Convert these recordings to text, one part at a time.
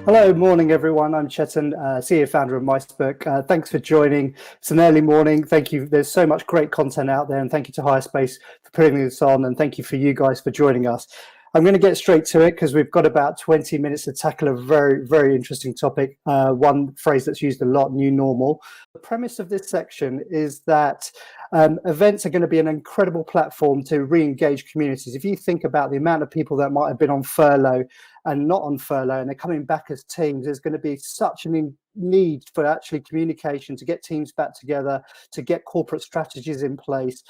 Hello, morning everyone. I'm Chetan, CEO founder of MySpoke. Thanks for joining. It's an early morning. Thank you. There's so much great content out there, and thank you to Hirespace for putting this on, and thank you for you guys for joining us. I'm going to get straight to it because we've got about 20 minutes to tackle a very, very interesting topic. One phrase that's used a lot, new normal. The premise of this section is that events are going to be an incredible platform to re-engage communities. If you think about the amount of people that might have been on furlough and not on furlough, and they're coming back as teams, there's going to be such a need for actually communication to get teams back together, to get corporate strategies in place.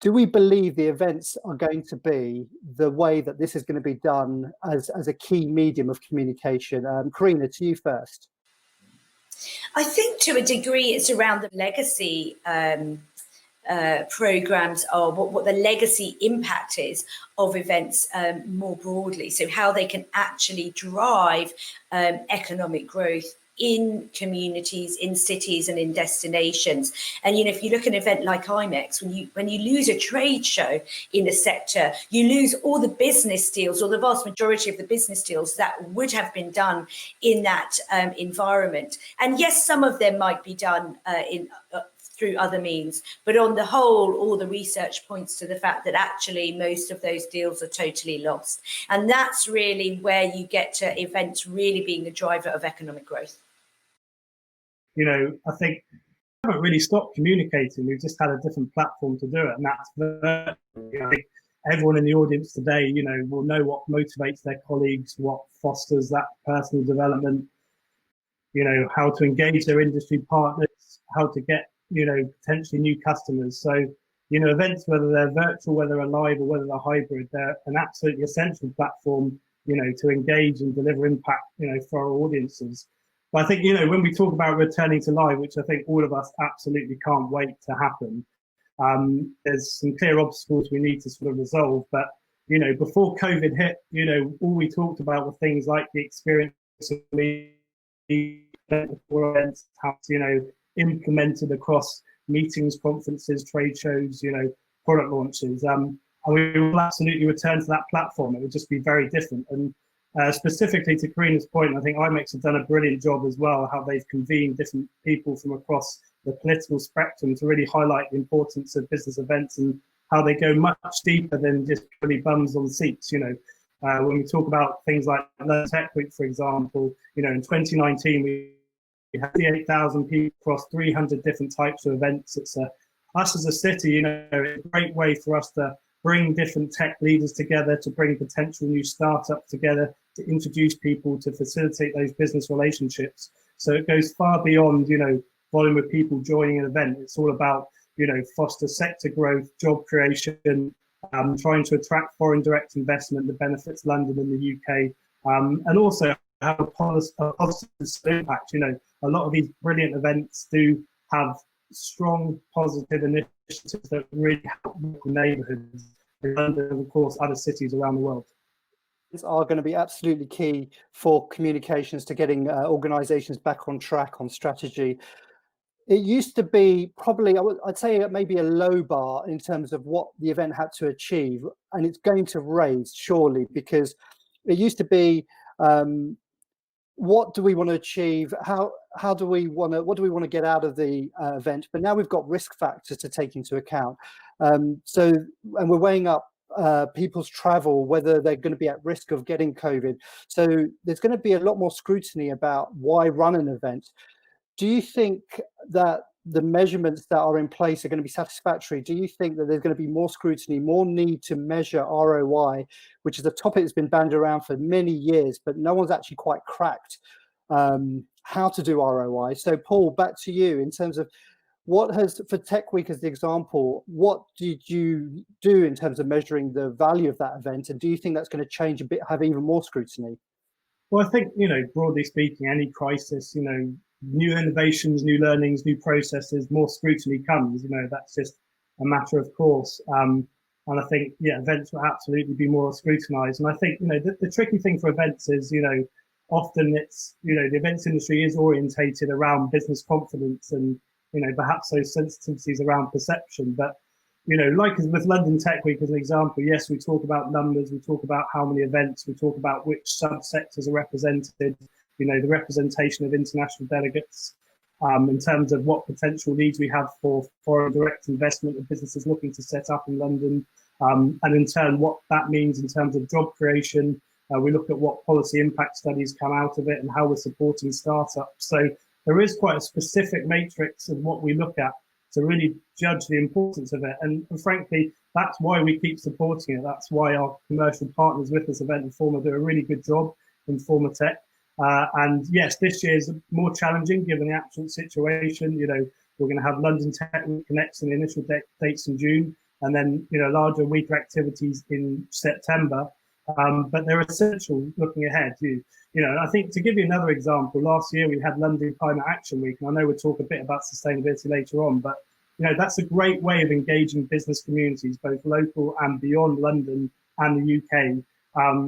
Do we believe the events are going to be the way that this is going to be done as a key medium of communication? Carina, to you first. I think to a degree it's around the legacy programs, or what the legacy impact is of events more broadly. So how they can actually drive economic growth in communities, in cities, and in destinations. And if you look at an event like IMEX, when you lose a trade show in a sector, you lose all the business deals, or the vast majority of the business deals that would have been done in that environment. And yes, some of them might be done through other means, but on the whole, all the research points to the fact that actually most of those deals are totally lost. And that's really where you get to events really being the driver of economic growth. I think we haven't really stopped communicating. We've just had a different platform to do it, and that's virtually. I think everyone in the audience today, will know what motivates their colleagues, what fosters that personal development, how to engage their industry partners, how to get, potentially new customers. So, events, whether they're virtual, whether they're live, or whether they're hybrid, they're an absolutely essential platform, to engage and deliver impact, for our audiences. But I think, when we talk about returning to live, which I think all of us absolutely can't wait to happen, there's some clear obstacles we need to sort of resolve. But, before COVID hit, all we talked about were things like the experience of events, how to, implemented across meetings, conferences, trade shows, product launches. And we will absolutely return to that platform. It would just be very different. And specifically to Carina's point, I think IMEX have done a brilliant job as well, how they've convened different people from across the political spectrum to really highlight the importance of business events and how they go much deeper than just really bums on seats. When we talk about things like London Tech Week, for example, in 2019, we had 38,000 people across 300 different types of events. It's us as a city, a great way for us to bring different tech leaders together, to bring potential new startups together, to introduce people, to facilitate those business relationships. So it goes far beyond, volume of people joining an event. It's all about, foster sector growth, job creation, trying to attract foreign direct investment that benefits London and the UK, and also have a positive impact. A lot of these brilliant events do have strong positive initiatives that really help local neighbourhoods in London and, of course, other cities around the world. These are going to be absolutely key for communications to getting organisations back on track on strategy. It used to be probably, I'd say, maybe a low bar in terms of what the event had to achieve, and it's going to raise surely, because it used to be, what do we want to achieve? What do we want to get out of the event? But now we've got risk factors to take into account. And we're weighing up people's travel, whether they're going to be at risk of getting COVID. So there's going to be a lot more scrutiny about why run an event. Do you think that the measurements that are in place are going to be satisfactory? Do you think that there's going to be more scrutiny, more need to measure ROI, which is a topic that's been bandied around for many years, but no one's actually quite cracked how to do ROI? So Paul, back to you in terms of for Tech Week as the example, what did you do in terms of measuring the value of that event? And do you think that's going to change a bit, have even more scrutiny? Well, I think, broadly speaking, any crisis, new innovations, new learnings, new processes, more scrutiny comes. That's just a matter of course. And I think, events will absolutely be more scrutinized. And I think, the tricky thing for events is, often it's, the events industry is orientated around business confidence and, perhaps those sensitivities around perception. But, like with London Tech Week as an example, yes, we talk about numbers, we talk about how many events, we talk about which subsectors are represented. the representation of international delegates, in terms of what potential needs we have for foreign direct investment of businesses looking to set up in London, and in turn what that means in terms of job creation. We look at what policy impact studies come out of it and how we're supporting startups. So there is quite a specific matrix of what we look at to really judge the importance of it. And frankly, that's why we keep supporting it. That's why our commercial partners with this event, Informa, do a really good job, Informa Tech. And yes, this year is more challenging given the actual situation. We're going to have London Tech Connects and the initial dates in June, and then larger, weaker activities in September. But they're essential looking ahead. I think, to give you another example, last year we had London Climate Action Week, and I know we'll talk a bit about sustainability later on, but that's a great way of engaging business communities, both local and beyond London and the UK,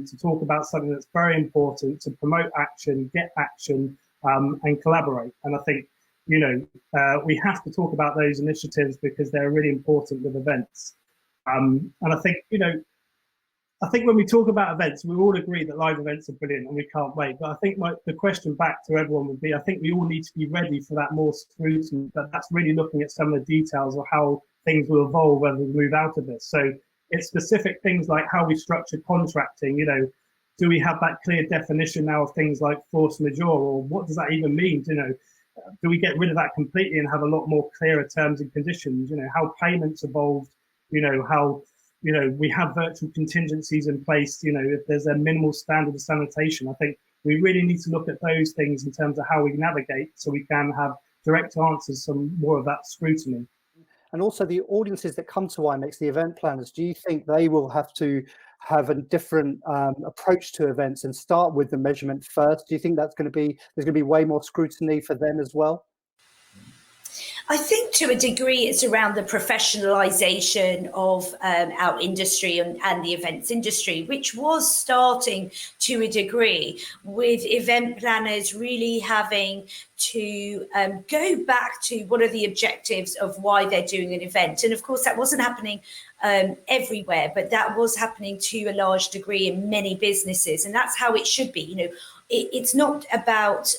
to talk about something that's very important, to promote action, get action, and collaborate. And I think, we have to talk about those initiatives because they're really important with events. And I think when we talk about events, we all agree that live events are brilliant and we can't wait. But I think the question back to everyone would be, I think we all need to be ready for that more scrutiny, but that's really looking at some of the details of how things will evolve when we move out of this. So it's specific things like how we structure contracting. Do we have that clear definition now of things like force majeure, or what does that even mean? Do we get rid of that completely and have a lot more clearer terms and conditions? How payments evolved, how we have virtual contingencies in place, if there's a minimal standard of sanitation. I think we really need to look at those things in terms of how we navigate so we can have direct answers, some more of that scrutiny. And also the audiences that come to IMEX, the event planners, do you think they will have to have a different approach to events and start with the measurement first? Do you think there's going to be way more scrutiny for them as well? I think to a degree it's around the professionalisation of our industry and the events industry, which was starting to a degree, with event planners really having to go back to what are the objectives of why they're doing an event. And of course that wasn't happening everywhere, but that was happening to a large degree in many businesses, and that's how it should be. It's not about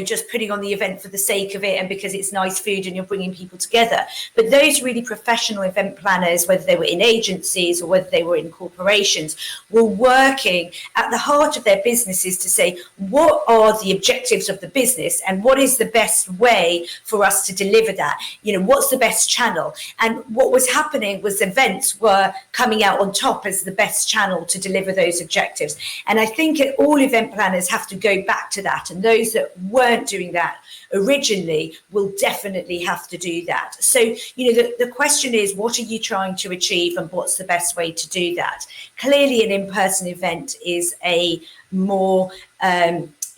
just putting on the event for the sake of it and because it's nice food and you're bringing people together. But those really professional event planners, whether they were in agencies or whether they were in corporations, were working at the heart of their businesses to say, what are the objectives of the business and what is the best way for us to deliver that? What's the best channel? And what was happening was events were coming out on top as the best channel to deliver those objectives. And I think all event planners have to go back to that, and those that weren't doing that originally will definitely have to do that. So, the question is, what are you trying to achieve and what's the best way to do that? Clearly, an in-person event is a more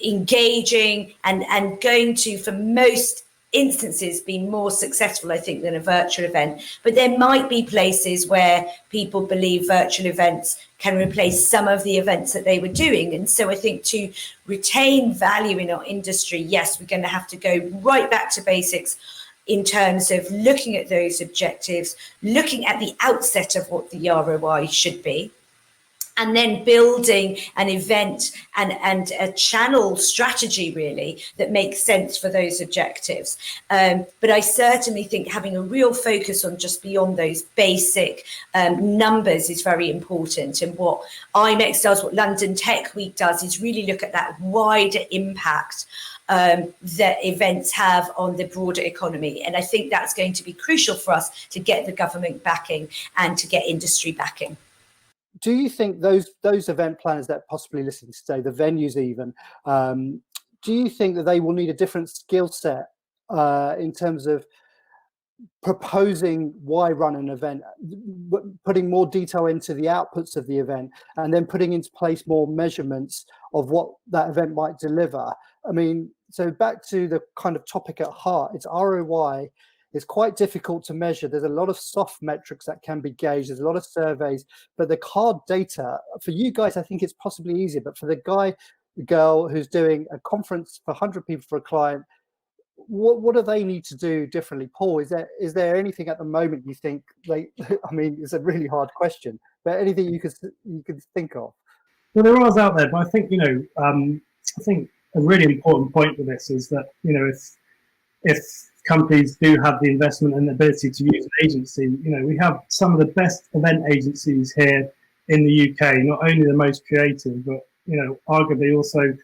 engaging and going to, for most instances, be more successful, I think, than a virtual event. But there might be places where people believe virtual events can replace some of the events that they were doing. And so I think to retain value in our industry, yes, we're going to have to go right back to basics in terms of looking at those objectives, looking at the outset of what the ROI should be, and then building an event and a channel strategy, really, that makes sense for those objectives. But I certainly think having a real focus on just beyond those basic numbers is very important. And what IMEX does, what London Tech Week does, is really look at that wider impact that events have on the broader economy. And I think that's going to be crucial for us to get the government backing and to get industry backing. Do you think those event planners that possibly listen today, the venues even, do you think that they will need a different skill set in terms of proposing why run an event, putting more detail into the outputs of the event, and then putting into place more measurements of what that event might deliver? I mean, so back to the kind of topic at heart, it's ROI. It's quite difficult to measure. There's a lot of soft metrics that can be gauged. There's a lot of surveys, but the hard data, for you guys, I think it's possibly easier. But for the girl who's doing a conference for 100 people for a client, what do they need to do differently? Paul, is there anything at the moment you think I mean, it's a really hard question, but anything you could think of? Well, there are out there, but I think, I think a really important point with this is that, you know, if companies do have the investment and the ability to use an agency, you know, we have some of the best event agencies here in the UK, not only the most creative, but, you know, arguably also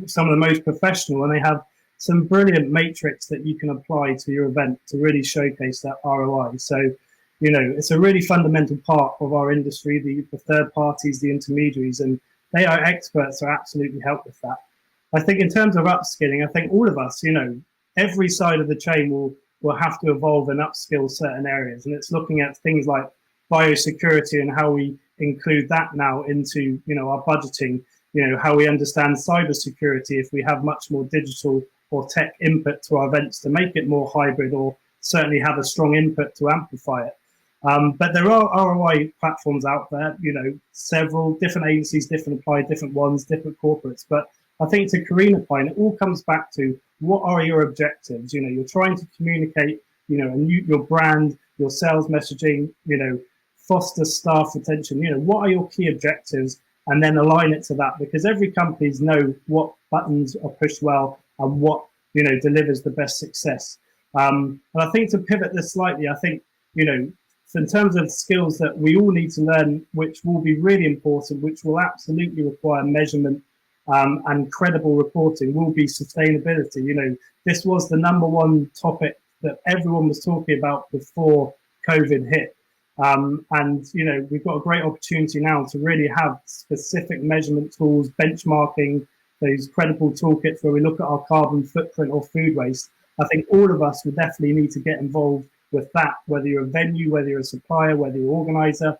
some of the most professional, and they have some brilliant matrix that you can apply to your event to really showcase that ROI. So, you know, it's a really fundamental part of our industry, the third parties, the intermediaries, and they are experts to absolutely help with that. I think in terms of upskilling, I think all of us, you know, every side of the chain will have to evolve and upskill certain areas. And it's looking at things like biosecurity and how we include that now into, you know, our budgeting, you know, how we understand cybersecurity if we have much more digital or tech input to our events to make it more hybrid, or certainly have a strong input to amplify it. But there are ROI platforms out there, you know, several different agencies, different ones, different corporates. But I think to Carina's point, it all comes back to what are your objectives? You know, you're trying to communicate, you know, your brand, your sales messaging, you know, foster staff retention, you know, what are your key objectives? And then align it to that, because every company's know what buttons are pushed well and what, you know, delivers the best success. And I think to pivot this slightly, I think, you know, in terms of skills that we all need to learn, which will be really important, which will absolutely require measurement and credible reporting, will be sustainability. You know, this was the #1 topic that everyone was talking about before COVID hit. And, you know, we've got a great opportunity now to really have specific measurement tools, benchmarking, those credible toolkits where we look at our carbon footprint or food waste. I think all of us would definitely need to get involved with that, whether you're a venue, whether you're a supplier, whether you're an organizer,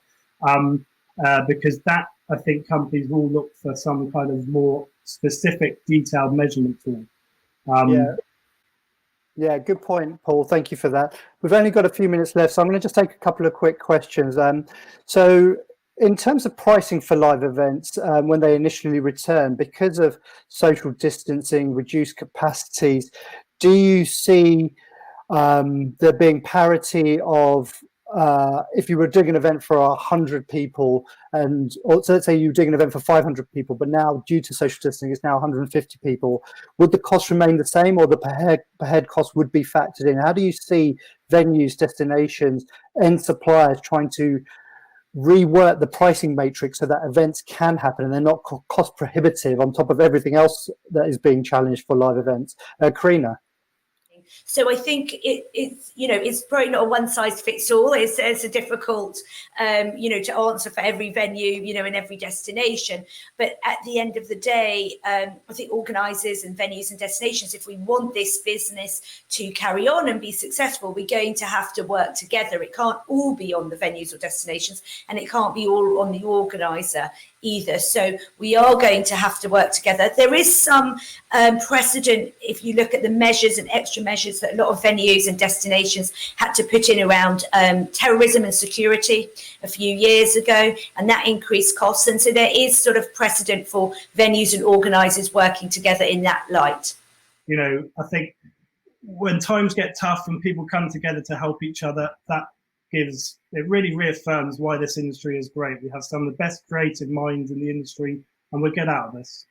because that, I think companies will look for some kind of more specific, detailed measurement tool. Yeah, good point, Paul. Thank you for that. We've only got a few minutes left, so I'm going to just take a couple of quick questions. So in terms of pricing for live events, when they initially return, because of social distancing, reduced capacities, do you see there being parity of if you were doing an event for 100 people, and so let's say you're doing an event for 500 people, but now due to social distancing it's now 150 people, would the cost remain the same, or the per head cost would be factored in? How do you see venues, destinations and suppliers trying to rework the pricing matrix so that events can happen and they're not cost prohibitive on top of everything else that is being challenged for live events? Carina? So I think it's, you know, it's probably not a one size fits all. It's a difficult, you know, to answer for every venue, you know, in every destination. But at the end of the day, I think organisers and venues and destinations, if we want this business to carry on and be successful, we're going to have to work together. It can't all be on the venues or destinations, and it can't be all on the organiser either. So we are going to have to work together. There is some precedent if you look at the measures and extra measures that a lot of venues and destinations had to put in around terrorism and security a few years ago, and that increased costs. And so there is sort of precedent for venues and organisers working together in that light. You know, I think when times get tough and people come together to help each other, it really reaffirms why this industry is great. We have some of the best creative minds in the industry, and we'll get out of this.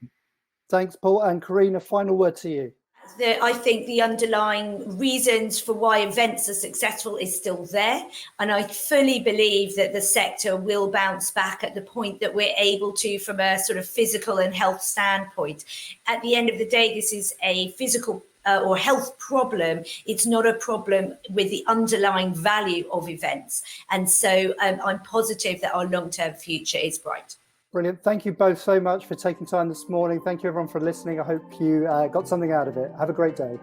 Thanks, Paul. And Carina, final word to you. I think the underlying reasons for why events are successful is still there. And I fully believe that the sector will bounce back at the point that we're able to, from a sort of physical and health standpoint. At the end of the day, this is a physical or health problem. It's not a problem with the underlying value of events. And so I'm positive that our long-term future is bright. Brilliant. Thank you both so much for taking time this morning. Thank you everyone for listening. I hope you got something out of it. Have a great day.